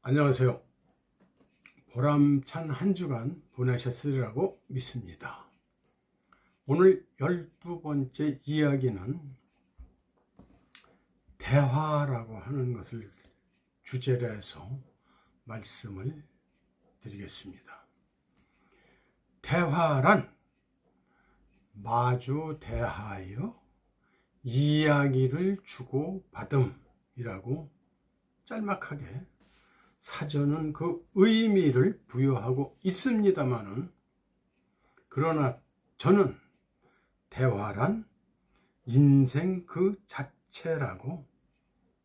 안녕하세요. 보람찬 한 주간 보내셨으리라고 믿습니다. 오늘 12번째 이야기는 대화라고 하는 것을 주제로 해서 말씀을 드리겠습니다. 대화란 마주 대하여 이야기를 주고받음이라고 짤막하게 사전은 그 의미를 부여하고 있습니다만은, 그러나 저는 대화란 인생 그 자체라고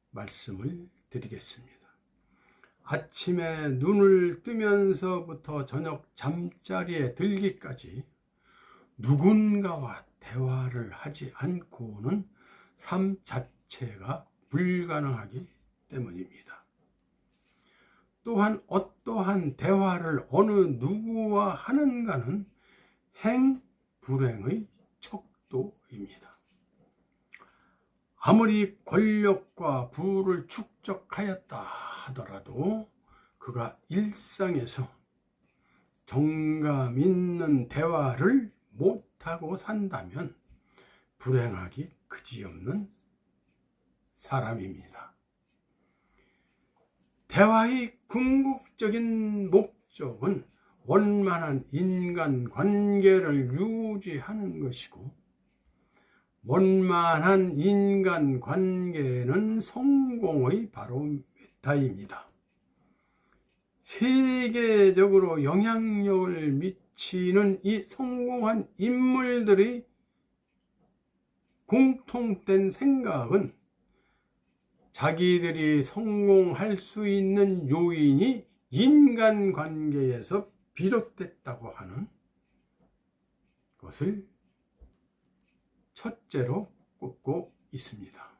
말씀을 드리겠습니다. 아침에 눈을 뜨면서부터 저녁 잠자리에 들기까지 누군가와 대화를 하지 않고는 삶 자체가 불가능하기 때문입니다. 또한 어떠한 대화를 어느 누구와 하는가는 행, 불행의 척도입니다. 아무리 권력과 부를 축적하였다 하더라도 그가 일상에서 정감 있는 대화를 못하고 산다면 불행하기 그지없는 사람입니다. 대화의 궁극적인 목적은 원만한 인간관계를 유지하는 것이고, 원만한 인간관계는 성공의 바로미터입니다. 세계적으로 영향력을 미치는 이 성공한 인물들의 공통된 생각은 자기들이 성공할 수 있는 요인이 인간관계에서 비롯됐다고 하는 것을 첫째로 꼽고 있습니다.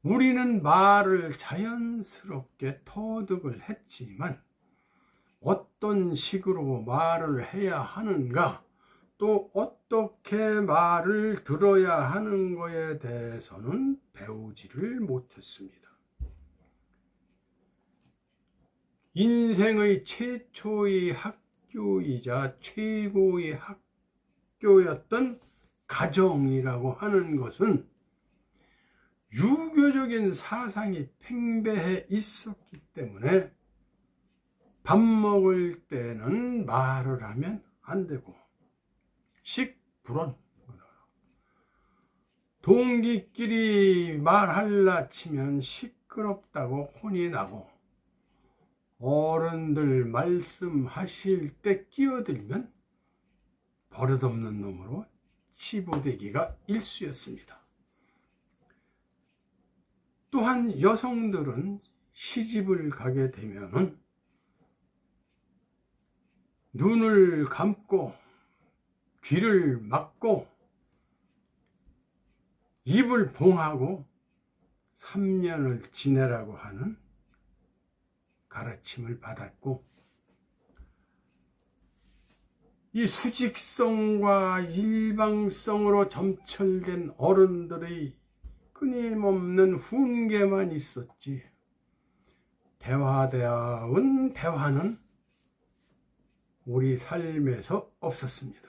우리는 말을 자연스럽게 터득을 했지만 어떤 식으로 말을 해야 하는가, 또 어떻게 말을 들어야 하는 것에 대해서는 배우지를 못했습니다. 인생의 최초의 학교이자 최고의 학교였던 가정이라고 하는 것은 유교적인 사상이 팽배해 있었기 때문에 밥 먹을 때는 말을 하면 안 되고, 식불언, 동기끼리 말할라 치면 시끄럽다고 혼이 나고, 어른들 말씀하실 때 끼어들면 버릇없는 놈으로 치부되기가 일쑤였습니다. 또한 여성들은 시집을 가게 되면은 눈을 감고 귀를 막고 입을 봉하고 3년을 지내라고 하는 가르침을 받았고, 이 수직성과 일방성으로 점철된 어른들의 끊임없는 훈계만 있었지, 대화다운 대화는 우리 삶에서 없었습니다.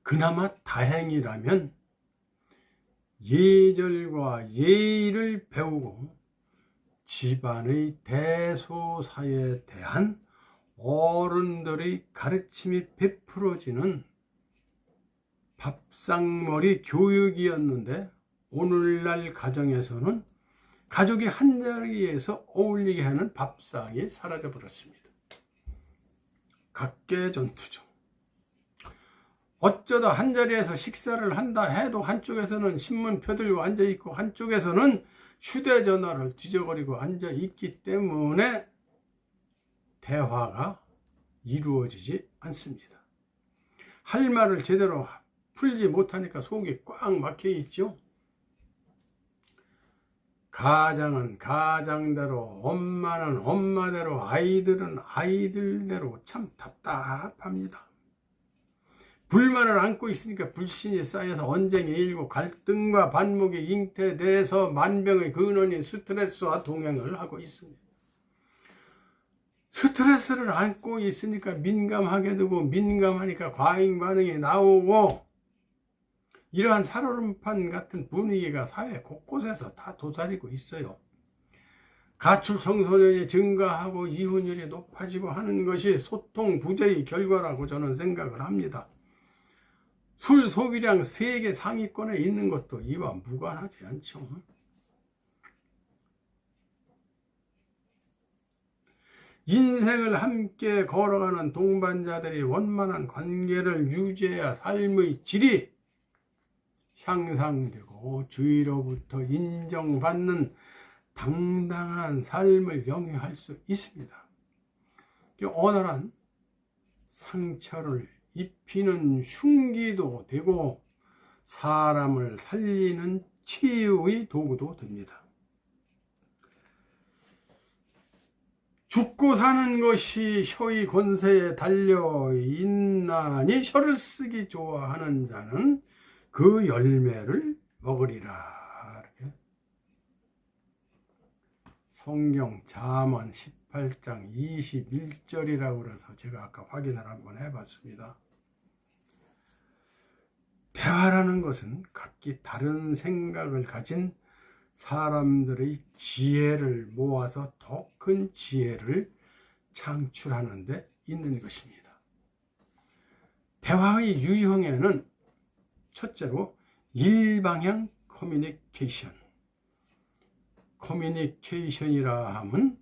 그나마 다행이라면 예절과 예의를 배우고 집안의 대소사에 대한 어른들의 가르침이 베풀어지는 밥상머리 교육이었는데, 오늘날 가정에서는 가족이 한자리에서 어울리게 하는 밥상이 사라져 버렸습니다. 각계전투죠. 어쩌다 한자리에서 식사를 한다 해도 한쪽에서는 신문 펴들고 앉아있고 한쪽에서는 휴대전화를 뒤져거리고 앉아있기 때문에 대화가 이루어지지 않습니다. 할 말을 제대로 풀지 못하니까 속이 꽉 막혀 있죠. 가장은 가장대로, 엄마는 엄마대로, 아이들은 아이들대로 참 답답합니다. 불만을 안고 있으니까 불신이 쌓여서 언쟁이 일고 갈등과 반목이 잉태돼서 만병의 근원인 스트레스와 동행을 하고 있습니다. 스트레스를 안고 있으니까 민감하게 되고, 민감하니까 과잉 반응이 나오고, 이러한 살얼음판 같은 분위기가 사회 곳곳에서 다 도사리고 있어요. 가출 청소년이 증가하고 이혼율이 높아지고 하는 것이 소통 부재의 결과라고 저는 생각을 합니다. 술 소비량 세계 상위권에 있는 것도 이와 무관하지 않죠. 인생을 함께 걸어가는 동반자들이 원만한 관계를 유지해야 삶의 질이 향상되고 주위로부터 인정받는 당당한 삶을 영위할 수 있습니다. 온화한 상처를 입히는 흉기도 되고 사람을 살리는 치유의 도구도 됩니다. 죽고 사는 것이 혀의 권세에 달려있나니 혀를 쓰기 좋아하는 자는 그 열매를 먹으리라. 이렇게. 성경 잠언 18장 21절이라고 그래서 제가 아까 확인을 한번 해봤습니다. 대화라는 것은 각기 다른 생각을 가진 사람들의 지혜를 모아서 더 큰 지혜를 창출하는 데 있는 것입니다. 대화의 유형에는 첫째로 일방향 커뮤니케이션. 커뮤니케이션이라 함은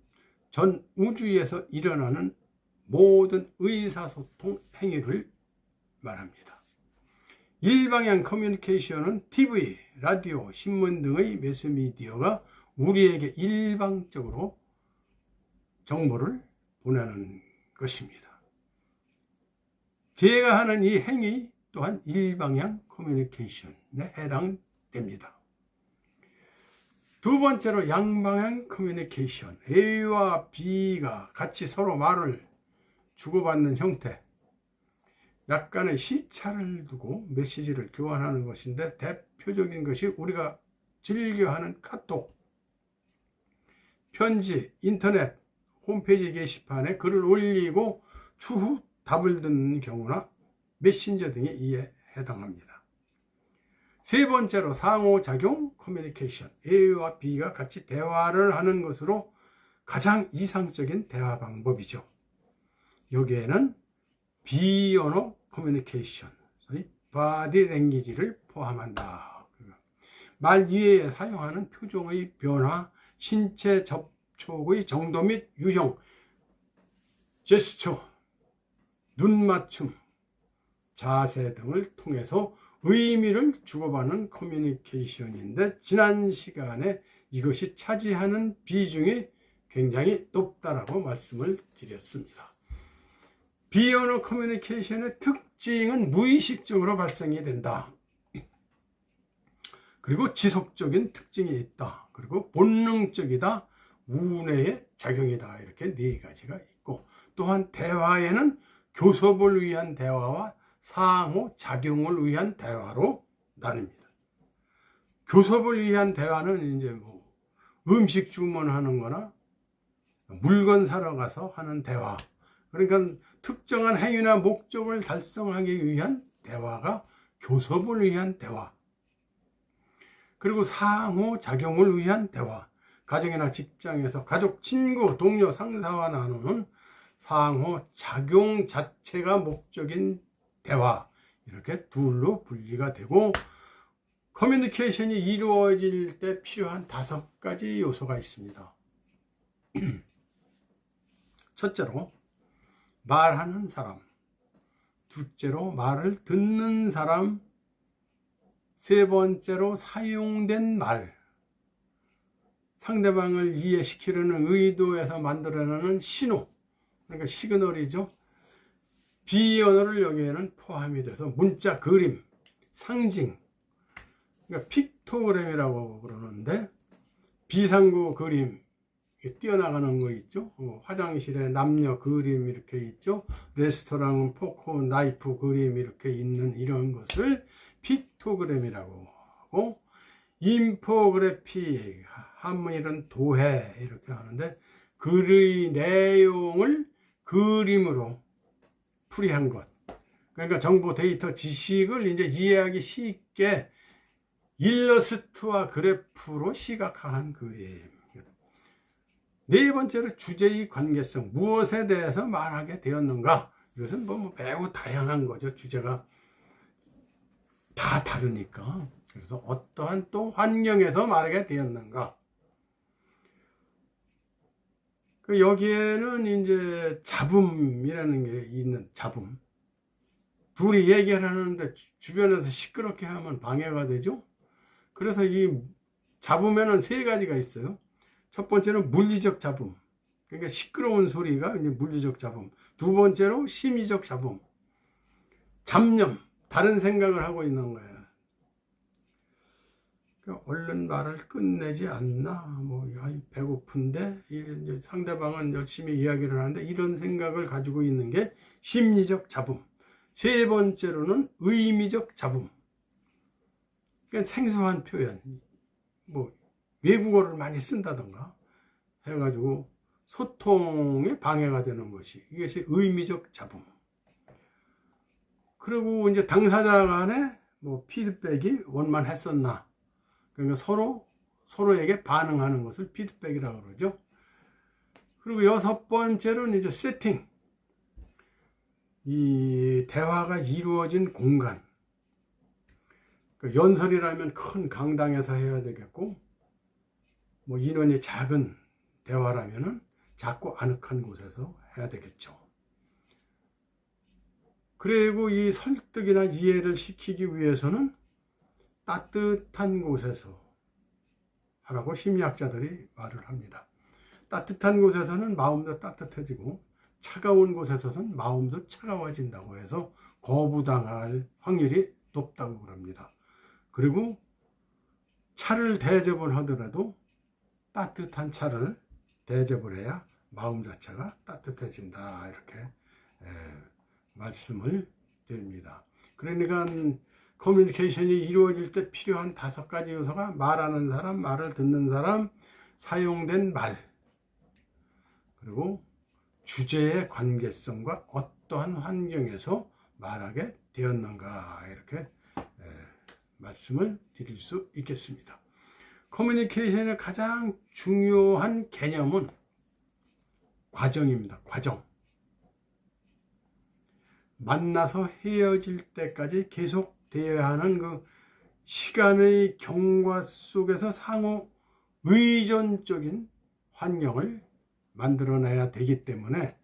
전 우주에서 일어나는 모든 의사소통 행위를 말합니다. 일방향 커뮤니케이션은 TV, 라디오, 신문 등의 매스미디어가 우리에게 일방적으로 정보를 보내는 것입니다. 제가 하는 이 행위 또한 일방향 커뮤니케이션에 해당됩니다. 두 번째로 양방향 커뮤니케이션, A와 B가 같이 서로 말을 주고받는 형태, 약간의 시차를 두고 메시지를 교환하는 것인데 대표적인 것이 우리가 즐겨하는 카톡, 편지, 인터넷, 홈페이지 게시판에 글을 올리고 추후 답을 듣는 경우나 메신저 등이 이에 해당합니다. 세 번째로 상호작용 커뮤니케이션, A와 B가 같이 대화를 하는 것으로 가장 이상적인 대화 방법이죠. 여기에는 비언어 커뮤니케이션, 바디 랭귀지를 포함한다. 말 이외에 사용하는 표정의 변화, 신체 접촉의 정도 및 유형, 제스처, 눈 맞춤, 자세 등을 통해서 의미를 주고받는 커뮤니케이션인데 지난 시간에 이것이 차지하는 비중이 굉장히 높다라고 말씀을 드렸습니다. 비언어 커뮤니케이션의 특징은 무의식적으로 발생이 된다. 그리고 지속적인 특징이 있다. 그리고 본능적이다. 우뇌의 작용이다. 이렇게 네 가지가 있고, 또한 대화에는 교섭을 위한 대화와 상호작용을 위한 대화로 나뉩니다. 교섭을 위한 대화는 이제 음식 주문하는 거나 물건 사러 가서 하는 대화. 그러니까 특정한 행위나 목적을 달성하기 위한 대화가 교섭을 위한 대화. 그리고 상호작용을 위한 대화. 가정이나 직장에서 가족, 친구, 동료, 상사와 나누는 상호작용 자체가 목적인 대화. 이렇게 둘로 분리가 되고, 커뮤니케이션이 이루어질 때 필요한 5가지 요소가 있습니다. 첫째로 말하는 사람, 둘째로 말을 듣는 사람, 세 번째로 사용된 말, 상대방을 이해시키려는 의도에서 만들어내는 신호, 그러니까 시그널이죠. 비언어를 여기에는 포함이 돼서 문자, 그림, 상징, 그러니까 픽토그램이라고 그러는데 비상구 그림, 뛰어나가는 거 있죠. 화장실에 남녀 그림 이렇게 있죠. 레스토랑 포크 나이프 그림 이렇게 있는 이런 것을 픽토그램이라고 하고, 인포그래피 한문이란 도해 이렇게 하는데, 글의 내용을 그림으로 풀이한 것. 그러니까 정보, 데이터, 지식을 이제 이해하기 쉽게 일러스트와 그래프로 시각화한 그림. 네 번째로 주제의 관계성. 무엇에 대해서 말하게 되었는가? 이것은 뭐 매우 다양한 거죠. 주제가 다 다르니까. 그래서 어떠한 또 환경에서 말하게 되었는가? 여기에는 이제 잡음이라는 게 있는, 잡음. 둘이 얘기를 하는데 주변에서 시끄럽게 하면 방해가 되죠. 그래서 이 잡음에는 세 가지가 있어요. 첫 번째는 물리적 잡음. 그러니까 시끄러운 소리가 이제 물리적 잡음. 두 번째로 심리적 잡음. 잡념. 다른 생각을 하고 있는 거예요. 얼른 말을 끝내지 않나, 뭐, 배고픈데, 이제 상대방은 열심히 이야기를 하는데, 이런 생각을 가지고 있는 게 심리적 잡음. 세 번째로는 의미적 잡음. 그러니까 생소한 표현, 뭐, 외국어를 많이 쓴다던가 해가지고 소통에 방해가 되는 것이, 이것이 의미적 잡음. 그리고 이제 당사자 간에 뭐 피드백이 원만했었나. 그러니까 서로에게 반응하는 것을 피드백이라고 그러죠. 그리고 여섯 번째로는 이제 세팅. 이 대화가 이루어진 공간. 그러니까 연설이라면 큰 강당에서 해야 되겠고, 뭐 인원이 작은 대화라면은 작고 아늑한 곳에서 해야 되겠죠. 그리고 이 설득이나 이해를 시키기 위해서는 따뜻한 곳에서 하라고 심리학자들이 말을 합니다. 따뜻한 곳에서는 마음도 따뜻해지고 차가운 곳에서는 마음도 차가워진다고 해서 거부당할 확률이 높다고 그럽니다. 그리고 차를 대접을 하더라도 따뜻한 차를 대접을 해야 마음 자체가 따뜻해진다, 이렇게 말씀을 드립니다. 그러니까 커뮤니케이션이 이루어질 때 필요한 5가지 요소가 말하는 사람, 말을 듣는 사람, 사용된 말, 그리고 주제의 관계성과 어떠한 환경에서 말하게 되었는가, 이렇게 말씀을 드릴 수 있겠습니다. 커뮤니케이션의 가장 중요한 개념은 과정입니다. 과정. 만나서 헤어질 때까지 계속 되어야 하는 그 시간의 경과 속에서 상호 의존적인 환경을 만들어내야 되기 때문에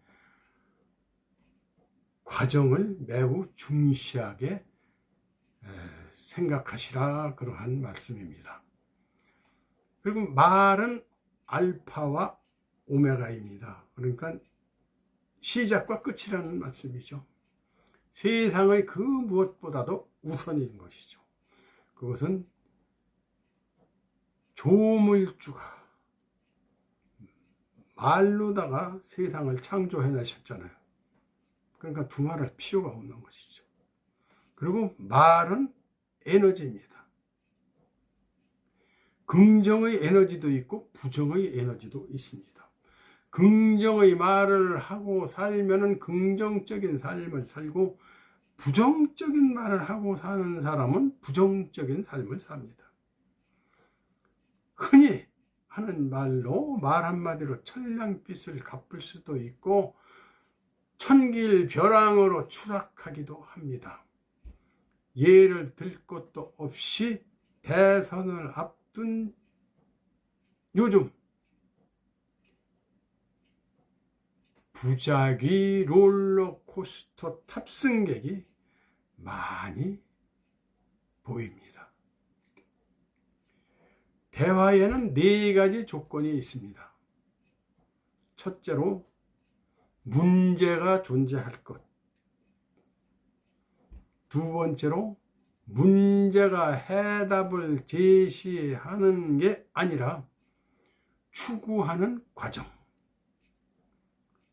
과정을 매우 중시하게 생각하시라, 그러한 말씀입니다. 그리고 말은 알파와 오메가입니다. 그러니까 시작과 끝이라는 말씀이죠. 세상의 그 무엇보다도 우선인 것이죠. 그것은 조물주가 말로다가 세상을 창조해내셨잖아요. 그러니까 두말할 필요가 없는 것이죠. 그리고 말은 에너지입니다. 긍정의 에너지도 있고 부정의 에너지도 있습니다. 긍정의 말을 하고 살면은 긍정적인 삶을 살고, 부정적인 말을 하고 사는 사람은 부정적인 삶을 삽니다. 흔히 하는 말로 말 한마디로 천냥빚을 갚을 수도 있고 천길벼랑으로 추락하기도 합니다. 예를 들 것도 없이 대선을 앞둔 요즘 부작위 롤러코스터 탑승객이 많이 보입니다. 대화에는 4가지 조건이 있습니다. 첫째로 문제가 존재할 것. 두 번째로 문제가 해답을 제시하는 게 아니라 추구하는 과정.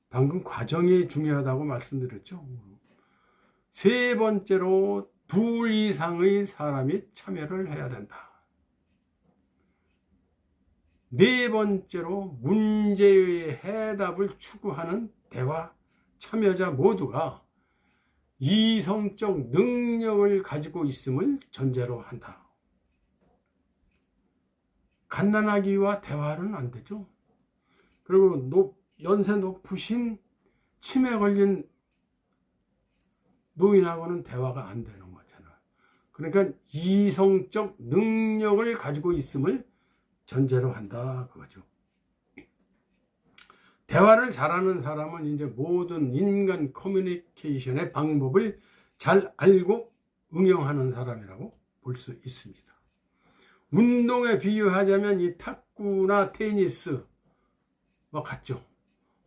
방금 과정이 중요하다고 말씀드렸죠. 세 번째로 둘 이상의 사람이 참여를 해야 된다. 네 번째로 문제의 해답을 추구하는 대화 참여자 모두가 이성적 능력을 가지고 있음을 전제로 한다. 갓난아기와 대화는 안 되죠. 그리고 연세 높으신 치매 걸린 노인하고는 대화가 안 되는 거잖아. 그러니까 이성적 능력을 가지고 있음을 전제로 한다 그거죠. 대화를 잘하는 사람은 이제 모든 인간 커뮤니케이션의 방법을 잘 알고 응용하는 사람이라고 볼 수 있습니다. 운동에 비유하자면 이 탁구나 테니스 같죠.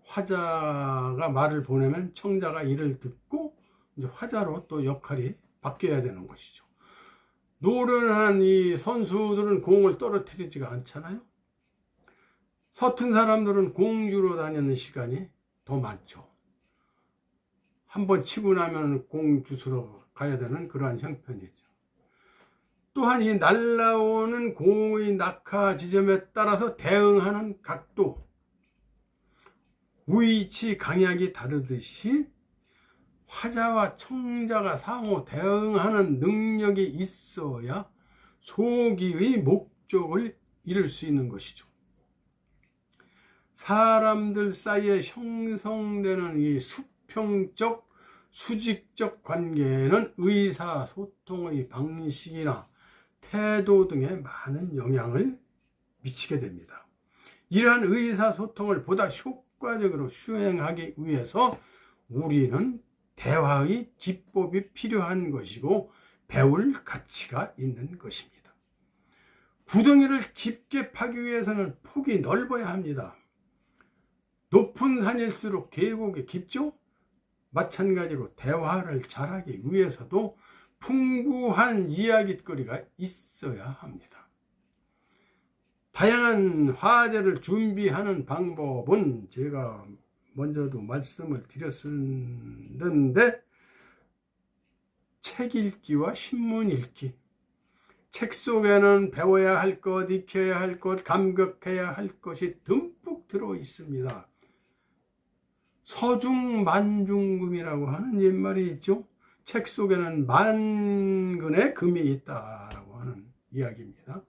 화자가 말을 보내면 청자가 이를 듣고 이제 화자로 또 역할이 바뀌어야 되는 것이죠. 노련한 이 선수들은 공을 떨어뜨리지가 않잖아요. 서툰 사람들은 공주로 다니는 시간이 더 많죠. 한번 치고 나면 공 주스러 가야 되는 그러한 형편이죠. 또한 이 날라오는 공의 낙하 지점에 따라서 대응하는 각도, 위치, 강약이 다르듯이 화자와 청자가 상호 대응하는 능력이 있어야 소기의 목적을 이룰 수 있는 것이죠. 사람들 사이에 형성되는 이 수평적, 수직적 관계는 의사소통의 방식이나 태도 등에 많은 영향을 미치게 됩니다. 이러한 의사소통을 보다 효과적으로 수행하기 위해서 우리는 대화의 기법이 필요한 것이고 배울 가치가 있는 것입니다. 구덩이를 깊게 파기 위해서는 폭이 넓어야 합니다. 높은 산일수록 계곡이 깊죠? 마찬가지로 대화를 잘하기 위해서도 풍부한 이야깃거리가 있어야 합니다. 다양한 화제를 준비하는 방법은 제가 먼저도 말씀을 드렸었는데 책 읽기와 신문 읽기, 책 속에는 배워야 할 것, 익혀야 할 것, 감격해야 할 것이 듬뿍 들어 있습니다. 서중만중금이라고 하는 옛말이 있죠. 책 속에는 만근의 금이 있다라고 하는 이야기입니다.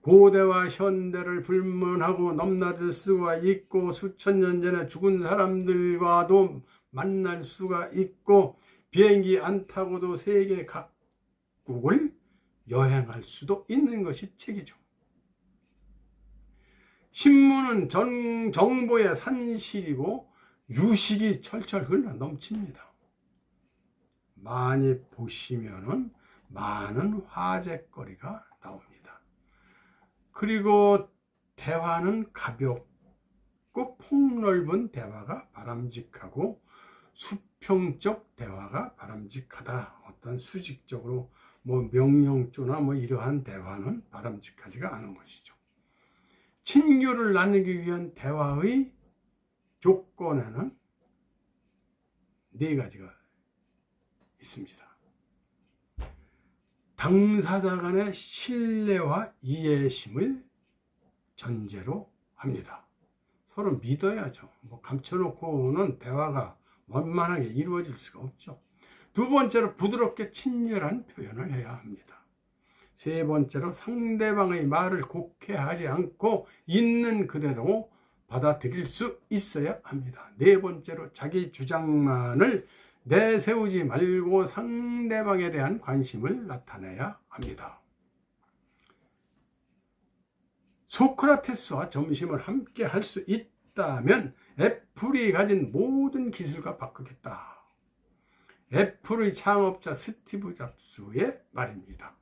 고대와 현대를 불문하고 넘나들 수가 있고 수천 년 전에 죽은 사람들과도 만날 수가 있고 비행기 안 타고도 세계 각국을 여행할 수도 있는 것이 책이죠. 신문은 정보의 산실이고 유식이 철철 흘러 넘칩니다. 많이 보시면은 많은 화제거리가 나옵니다. 그리고 대화는 가볍고 폭넓은 대화가 바람직하고 수평적 대화가 바람직하다. 어떤 수직적으로 명령조나 이러한 대화는 바람직하지가 않은 것이죠. 친교를 나누기 위한 대화의 조건에는 네 가지가 있습니다. 당사자 간의 신뢰와 이해심을 전제로 합니다. 서로 믿어야죠. 감춰놓고는 대화가 원만하게 이루어질 수가 없죠. 두 번째로 부드럽게 친절한 표현을 해야 합니다. 세 번째로 상대방의 말을 곡해하지 않고 있는 그대로 받아들일 수 있어야 합니다. 네 번째로 자기 주장만을 내세우지 말고 상대방에 대한 관심을 나타내야 합니다. 소크라테스와 점심을 함께 할 수 있다면 애플이 가진 모든 기술과 바꾸겠다. 애플의 창업자 스티브 잡스의 말입니다.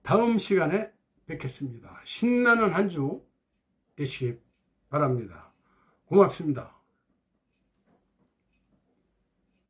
다음 시간에 뵙겠습니다. 신나는 한 주 되시기 바랍니다. 고맙습니다.